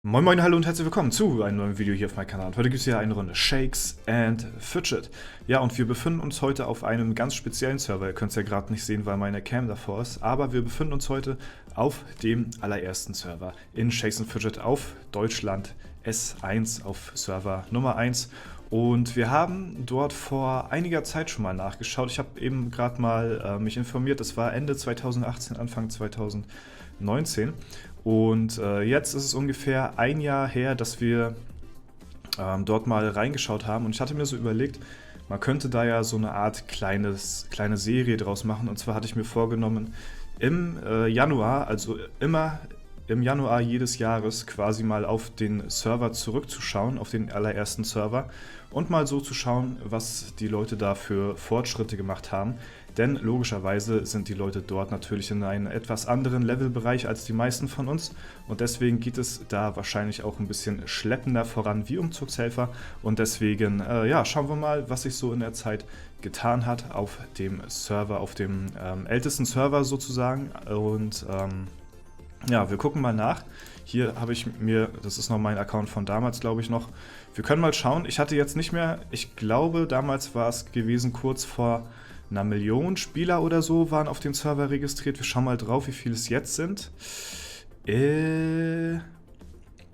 Moin Moin, hallo und herzlich willkommen zu einem neuen Video hier auf meinem Kanal. Und heute gibt es hier eine Runde Shakes and Fidget. Ja, und wir befinden uns heute auf einem ganz speziellen Server. Ihr könnt es ja gerade nicht sehen, weil meine Cam davor ist. Aber wir befinden uns heute auf dem allerersten Server in Shakes and Fidget auf Deutschland S1 auf Server Nummer 1. Und wir haben dort vor einiger Zeit schon mal nachgeschaut. Ich habe eben gerade mal mich informiert. Das war Ende 2018, Anfang 2019. Und jetzt ist es ungefähr ein Jahr her, dass wir dort mal reingeschaut haben. Und ich hatte mir so überlegt, man könnte da ja so eine Art kleine Serie draus machen. Und zwar hatte ich mir vorgenommen, im Januar, also immer im Januar jedes Jahres quasi mal auf den Server zurückzuschauen, auf den allerersten Server und mal so zu schauen, was die Leute da für Fortschritte gemacht haben. Denn logischerweise sind die Leute dort natürlich in einem etwas anderen Levelbereich als die meisten von uns und deswegen geht es da wahrscheinlich auch ein bisschen schleppender voran wie Umzugshelfer und deswegen ja, schauen wir mal, was sich so in der Zeit getan hat auf dem Server, auf dem ältesten Server sozusagen und ja, wir gucken mal nach. Hier habe ich mir, das ist noch mein Account von damals, glaube ich noch. Wir können mal schauen. Ich hatte jetzt nicht mehr, ich glaube, damals war es gewesen kurz vor einer Million Spieler oder so waren auf dem Server registriert. Wir schauen mal drauf, wie viele es jetzt sind.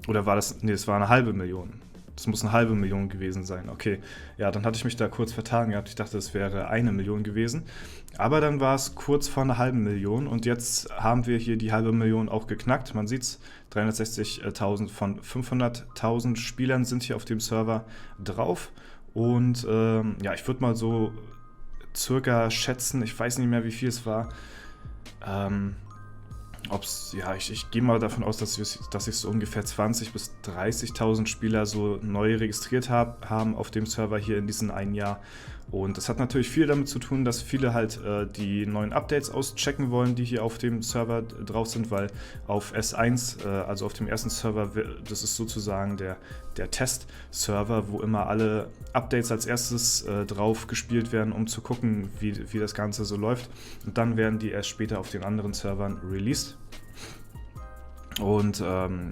Oder war das, nee, es war eine halbe Million. Das muss eine halbe Million gewesen sein. Okay, ja, dann hatte ich mich da kurz vertan gehabt. Ich dachte, es wäre eine Million gewesen. Aber dann war es kurz vor einer halben Million und jetzt haben wir hier die halbe Million auch geknackt. Man sieht es, 360.000 von 500.000 Spielern sind hier auf dem Server drauf. Und ja, ich würde mal so circa schätzen, ich weiß nicht mehr, wie viel es war, ja, ich gehe mal davon aus, dass sich so ungefähr 20.000 bis 30.000 Spieler so neu registriert haben auf dem Server hier in diesem einen Jahr. Und das hat natürlich viel damit zu tun, dass viele halt die neuen Updates auschecken wollen, die hier auf dem Server drauf sind, weil auf S1, also auf dem ersten Server, das ist sozusagen der Test-Server, wo immer alle Updates als erstes drauf gespielt werden, um zu gucken, wie das Ganze so läuft. Und dann werden die erst später auf den anderen Servern released. Und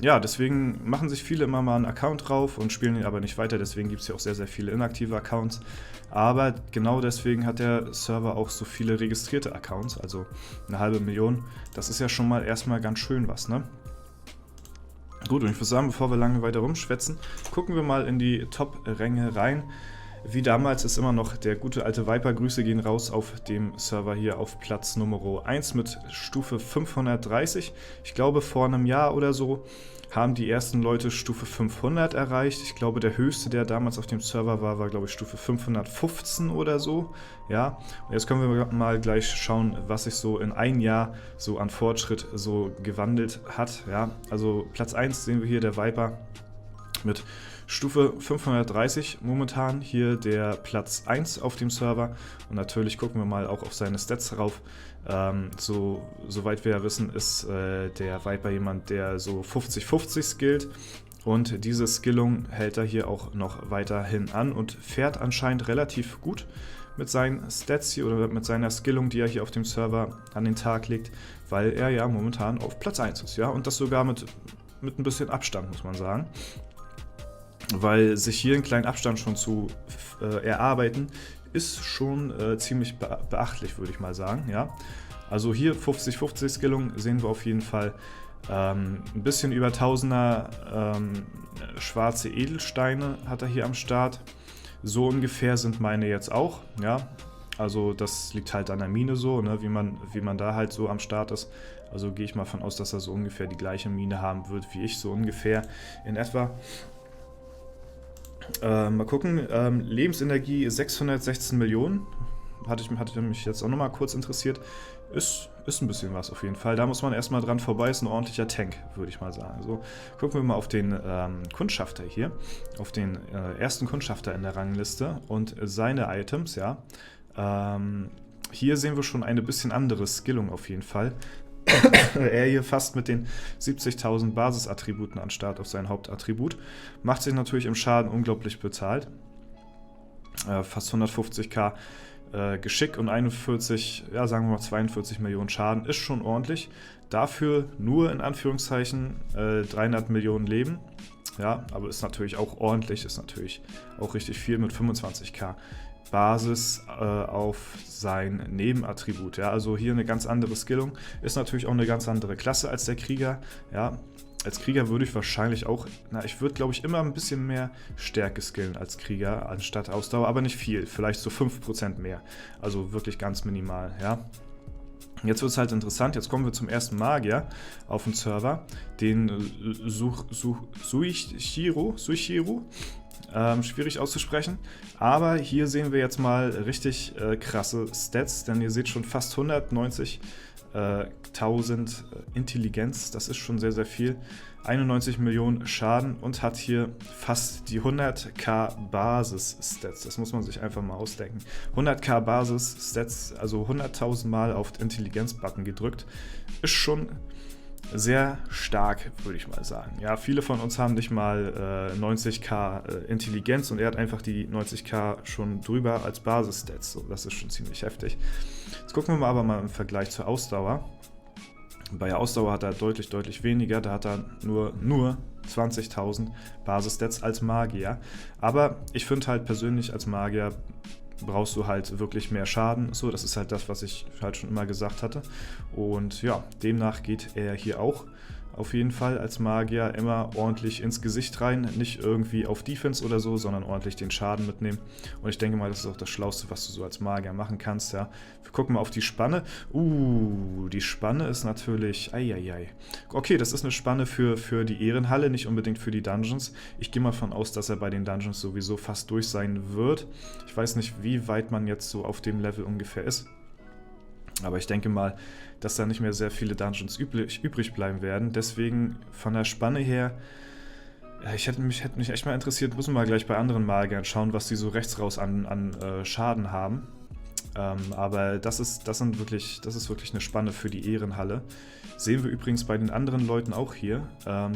ja, deswegen machen sich viele immer mal einen Account drauf und spielen ihn aber nicht weiter. Deswegen gibt es hier auch sehr, sehr viele inaktive Accounts. Aber genau deswegen hat der Server auch so viele registrierte Accounts, also eine halbe Million. Das ist ja schon mal erstmal ganz schön was, ne? Gut, und ich würde sagen, bevor wir lange weiter rumschwätzen, gucken wir mal in die Top-Ränge rein. Wie damals ist immer noch der gute alte Viper. Grüße gehen raus auf dem Server hier auf Platz Nummer 1 mit Stufe 530. Ich glaube, vor einem Jahr oder so haben die ersten Leute Stufe 500 erreicht. Ich glaube, der höchste, der damals auf dem Server war glaube ich, Stufe 515 oder so. Ja, und jetzt können wir mal gleich schauen, was sich so in einem Jahr so an Fortschritt so gewandelt hat. Ja, also Platz 1 sehen wir hier, der Viper mit Stufe 530 momentan hier der Platz 1 auf dem Server und natürlich gucken wir mal auch auf seine Stats drauf. Soweit wir ja wissen, ist der Viper jemand, der so 50-50 skillt und diese Skillung hält er hier auch noch weiterhin an und fährt anscheinend relativ gut mit seinen Stats hier oder mit seiner Skillung, die er hier auf dem Server an den Tag legt, weil er ja momentan auf Platz 1 ist, ja, und das sogar mit ein bisschen Abstand, muss man sagen. Weil sich hier einen kleinen Abstand schon zu erarbeiten, ist schon ziemlich beachtlich, würde ich mal sagen. Ja? Also hier 50-50 Skillung sehen wir auf jeden Fall. Ein bisschen über 1000er schwarze Edelsteine hat er hier am Start. So ungefähr sind meine jetzt auch. Ja? Also das liegt halt an der Mine so, ne? wie man da halt so am Start ist. Also gehe ich mal von aus, dass er so ungefähr die gleiche Mine haben wird wie ich, so ungefähr in etwa. Mal gucken, Lebensenergie 616 Millionen, hatte mich jetzt auch nochmal kurz interessiert, ist ein bisschen was auf jeden Fall, da muss man erstmal dran vorbei, ist ein ordentlicher Tank, würde ich mal sagen. So, gucken wir mal auf den Kundschafter hier, auf den ersten Kundschafter in der Rangliste und seine Items, ja. Hier sehen wir schon eine bisschen andere Skillung auf jeden Fall. Er hier fast mit den 70.000 Basisattributen an Start auf sein Hauptattribut. Macht sich natürlich im Schaden unglaublich bezahlt. Fast 150.000 Geschick und 41, ja sagen wir mal 42 Millionen Schaden ist schon ordentlich. Dafür nur in Anführungszeichen 300 Millionen Leben. Ja, aber ist natürlich auch ordentlich, ist natürlich auch richtig viel mit 25k Basis auf sein Nebenattribut. Ja, also hier eine ganz andere Skillung, ist natürlich auch eine ganz andere Klasse als der Krieger. Ja, als Krieger würde ich wahrscheinlich auch, ich würde glaube ich immer ein bisschen mehr Stärke skillen als Krieger anstatt Ausdauer, aber nicht viel, vielleicht so 5% mehr. Also wirklich ganz minimal, ja. Jetzt wird es halt interessant, jetzt kommen wir zum ersten Magier auf dem Server, den Suichiro, schwierig auszusprechen, aber hier sehen wir jetzt mal richtig krasse Stats, denn ihr seht schon fast 190.000 Intelligenz, das ist schon sehr, sehr viel, 91 Millionen Schaden und hat hier fast die 100k Basis-Stats, das muss man sich einfach mal ausdenken. 100k Basis-Stats, also 100.000 Mal auf den Intelligenz-Button gedrückt, ist schon sehr stark, würde ich mal sagen. Ja, viele von uns haben nicht mal 90k Intelligenz und er hat einfach die 90k schon drüber als Basis-Stats. So, das ist schon ziemlich heftig. Jetzt gucken wir mal aber mal im Vergleich zur Ausdauer. Bei der Ausdauer hat er deutlich, deutlich weniger. Da hat er nur 20.000 Basis-Stats als Magier. Aber ich finde halt persönlich als Magier brauchst du halt wirklich mehr Schaden. So, das ist halt das, was ich halt schon immer gesagt hatte. Und ja, demnach geht er hier auch auf jeden Fall als Magier immer ordentlich ins Gesicht rein. Nicht irgendwie auf Defense oder so, sondern ordentlich den Schaden mitnehmen. Und ich denke mal, das ist auch das Schlauste, was du so als Magier machen kannst. Ja. Wir gucken mal auf die Spanne. Die Spanne ist natürlich... Eieiei. Okay, das ist eine Spanne für die Ehrenhalle, nicht unbedingt für die Dungeons. Ich gehe mal davon aus, dass er bei den Dungeons sowieso fast durch sein wird. Ich weiß nicht, wie weit man jetzt so auf dem Level ungefähr ist. Aber ich denke mal, dass da nicht mehr sehr viele Dungeons übrig bleiben werden. Deswegen von der Spanne her, hätte mich echt mal interessiert, müssen wir mal gleich bei anderen Magiern schauen, was die so rechts raus an Schaden haben. Aber das ist wirklich eine Spanne für die Ehrenhalle. Sehen wir übrigens bei den anderen Leuten auch hier.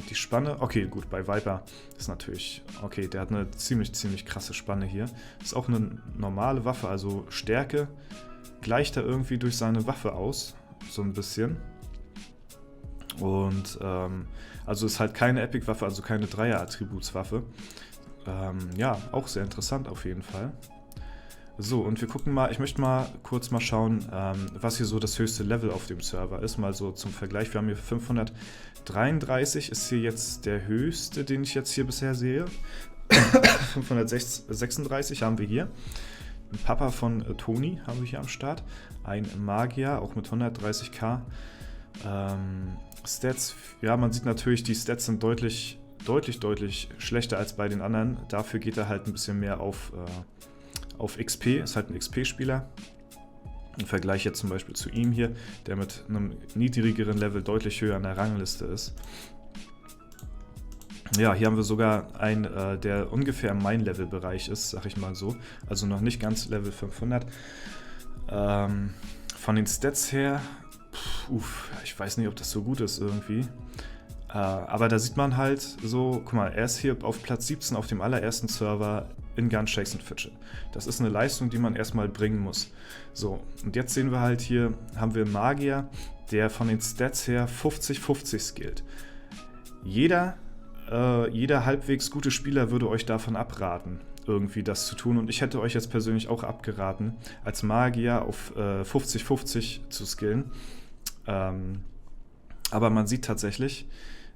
Die Spanne, okay, gut, bei Viper ist natürlich, okay, der hat eine ziemlich, ziemlich krasse Spanne hier. Ist auch eine normale Waffe, also Stärke gleicht er irgendwie durch seine Waffe aus, so ein bisschen. Und also ist halt keine Epic-Waffe, also keine Dreier-Attributswaffe. Ja, auch sehr interessant auf jeden Fall. So, und wir gucken mal, ich möchte mal kurz mal schauen, was hier so das höchste Level auf dem Server ist. Mal so zum Vergleich, wir haben hier 533, ist hier jetzt der höchste, den ich jetzt hier bisher sehe. 536 haben wir hier. Ein Papa von Toni haben wir hier am Start. Ein Magier, auch mit 130k. Stats, ja, man sieht natürlich, die Stats sind deutlich schlechter als bei den anderen. Dafür geht er halt ein bisschen mehr auf XP, ist halt ein XP-Spieler. Im Vergleich jetzt zum Beispiel zu ihm hier, der mit einem niedrigeren Level deutlich höher an der Rangliste ist. Ja, hier haben wir sogar einen, der ungefähr im Main-Level-Bereich ist, sag ich mal so. Also noch nicht ganz Level 500. Von den Stats her, ich weiß nicht, ob das so gut ist irgendwie. Aber da sieht man halt so, guck mal, er ist hier auf Platz 17 auf dem allerersten Server in Gunshakes and Fidget. Das ist eine Leistung, die man erstmal bringen muss. So, und jetzt sehen wir halt hier, haben wir einen Magier, der von den Stats her 50-50 skillt. Jeder halbwegs gute Spieler würde euch davon abraten, irgendwie das zu tun. Und ich hätte euch jetzt persönlich auch abgeraten, als Magier auf 50-50 zu skillen. Aber man sieht tatsächlich,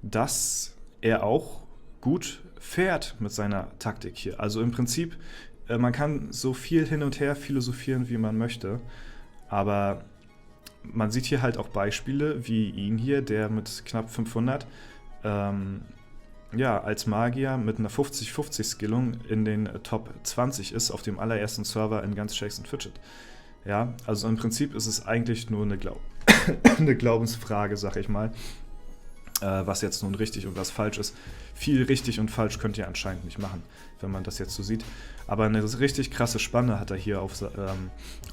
dass er auch gut fährt mit seiner Taktik hier. Also im Prinzip, man kann so viel hin und her philosophieren, wie man möchte. Aber man sieht hier halt auch Beispiele, wie ihn hier, der mit knapp 500 ja, als Magier mit einer 50-50-Skillung in den Top 20 ist, auf dem allerersten Server in Gunshakes and Fidget. Ja, also im Prinzip ist es eigentlich nur eine Glaubensfrage, sag ich mal, was jetzt nun richtig und was falsch ist. Viel richtig und falsch könnt ihr anscheinend nicht machen, wenn man das jetzt so sieht. Aber eine richtig krasse Spanne hat er hier auf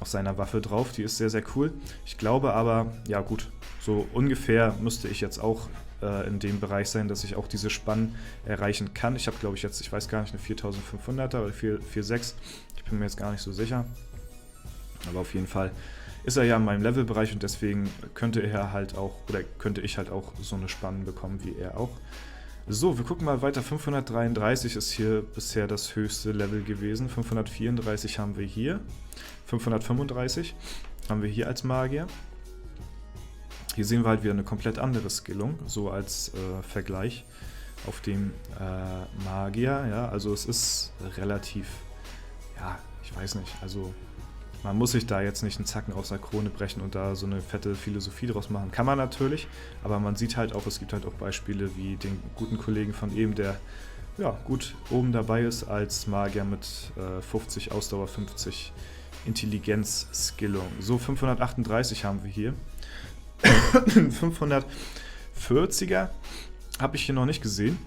seiner Waffe drauf, die ist sehr, sehr cool. Ich glaube aber, ja gut, so ungefähr müsste ich jetzt auch in dem Bereich sein, dass ich auch diese Spannen erreichen kann. Ich habe, glaube ich, jetzt, ich weiß gar nicht, eine 4500er oder 4.6. Ich bin mir jetzt gar nicht so sicher. Aber auf jeden Fall ist er ja in meinem Levelbereich und deswegen könnte er halt auch, oder könnte ich halt auch so eine Spannen bekommen wie er auch. So, wir gucken mal weiter. 533 ist hier bisher das höchste Level gewesen. 534 haben wir hier. 535 haben wir hier als Magier. Hier sehen wir halt wieder eine komplett andere Skillung, so als Vergleich auf dem Magier. Ja, also es ist relativ, ja, ich weiß nicht, also man muss sich da jetzt nicht einen Zacken aus der Krone brechen und da so eine fette Philosophie draus machen. Kann man natürlich, aber man sieht halt auch, es gibt halt auch Beispiele wie den guten Kollegen von eben, der ja gut oben dabei ist als Magier mit 50 Ausdauer, 50 Intelligenz-Skillung. So, 538 haben wir hier. 540er habe ich hier noch nicht gesehen,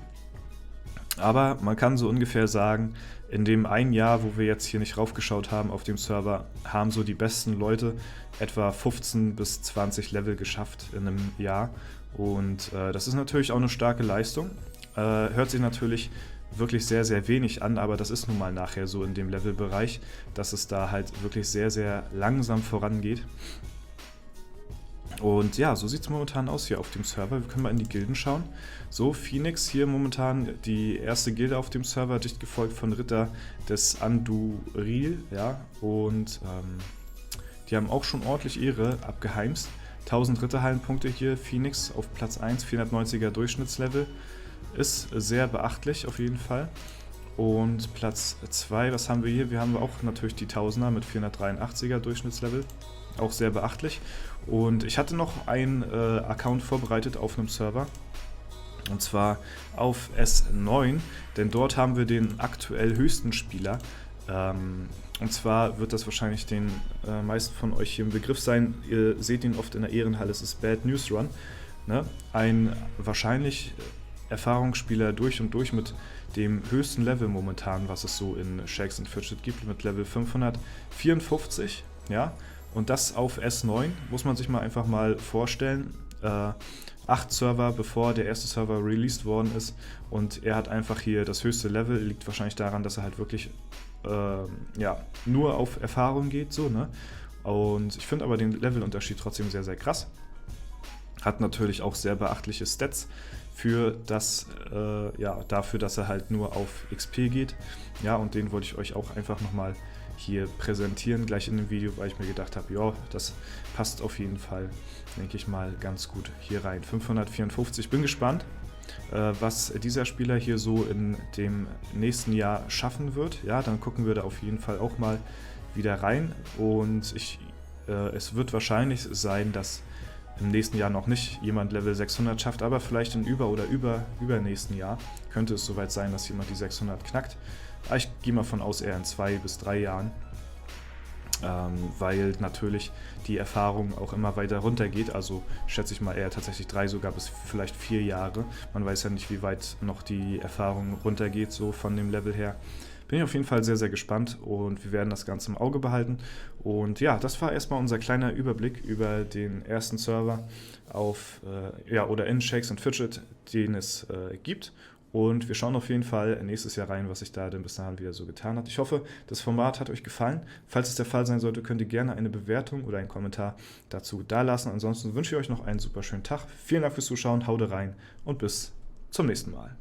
aber man kann so ungefähr sagen, in dem einen Jahr, wo wir jetzt hier nicht raufgeschaut haben auf dem Server, haben so die besten Leute etwa 15 bis 20 Level geschafft in einem Jahr. Und das ist natürlich auch eine starke Leistung. Hört sich natürlich wirklich sehr, sehr wenig an, aber das ist nun mal nachher so in dem Levelbereich, dass es da halt wirklich sehr, sehr langsam vorangeht. Und ja, so sieht es momentan aus hier auf dem Server. Wir können mal in die Gilden schauen. So, Phoenix hier momentan die erste Gilde auf dem Server, dicht gefolgt von Ritter des Anduril. Ja, und die haben auch schon ordentlich Ehre abgeheimst. 1000 Ritterhallenpunkte hier, Phoenix auf Platz 1, 490er Durchschnittslevel. Ist sehr beachtlich auf jeden Fall. Und Platz 2, was haben wir hier? Wir haben auch natürlich die 1000er mit 483er Durchschnittslevel. Auch sehr beachtlich. Und ich hatte noch einen Account vorbereitet auf einem Server. Und zwar auf S9, denn dort haben wir den aktuell höchsten Spieler. Und zwar wird das wahrscheinlich den meisten von euch hier im Begriff sein. Ihr seht ihn oft in der Ehrenhalle, es ist Bad News Run. Ne? Ein wahrscheinlich Erfahrungsspieler durch und durch mit dem höchsten Level momentan, was es so in Shakes and Fidget gibt, mit Level 554. Ja? Und das auf S9, muss man sich mal einfach mal vorstellen. 8 Server, bevor der erste Server released worden ist. Und er hat einfach hier das höchste Level. Liegt wahrscheinlich daran, dass er halt wirklich ja, nur auf Erfahrung geht. So, ne? Und ich finde aber den Levelunterschied trotzdem sehr, sehr krass. Hat natürlich auch sehr beachtliche Stats für das, ja, dafür, dass er halt nur auf XP geht. Ja, und den wollte ich euch auch einfach nochmal hier präsentieren, gleich in dem Video, weil ich mir gedacht habe, ja, das passt auf jeden Fall, denke ich mal, ganz gut hier rein. 554, bin gespannt, was dieser Spieler hier so in dem nächsten Jahr schaffen wird. Ja, dann gucken wir da auf jeden Fall auch mal wieder rein und es wird wahrscheinlich sein, dass im nächsten Jahr noch nicht jemand Level 600 schafft, aber vielleicht im übernächsten Jahr könnte es soweit sein, dass jemand die 600 knackt. Ich gehe mal von aus, eher in 2 bis 3 Jahren, weil natürlich die Erfahrung auch immer weiter runter geht. Also schätze ich mal eher tatsächlich 3, sogar bis vielleicht 4 Jahre. Man weiß ja nicht, wie weit noch die Erfahrung runtergeht, so von dem Level her. Bin ich auf jeden Fall sehr, sehr gespannt und wir werden das Ganze im Auge behalten. Und ja, das war erstmal unser kleiner Überblick über den ersten Server auf, ja, oder in Shakes and Fidget, den es gibt. Und wir schauen auf jeden Fall nächstes Jahr rein, was sich da denn bis dahin wieder so getan hat. Ich hoffe, das Format hat euch gefallen. Falls es der Fall sein sollte, könnt ihr gerne eine Bewertung oder einen Kommentar dazu dalassen. Ansonsten wünsche ich euch noch einen super schönen Tag. Vielen Dank fürs Zuschauen, haut rein und bis zum nächsten Mal.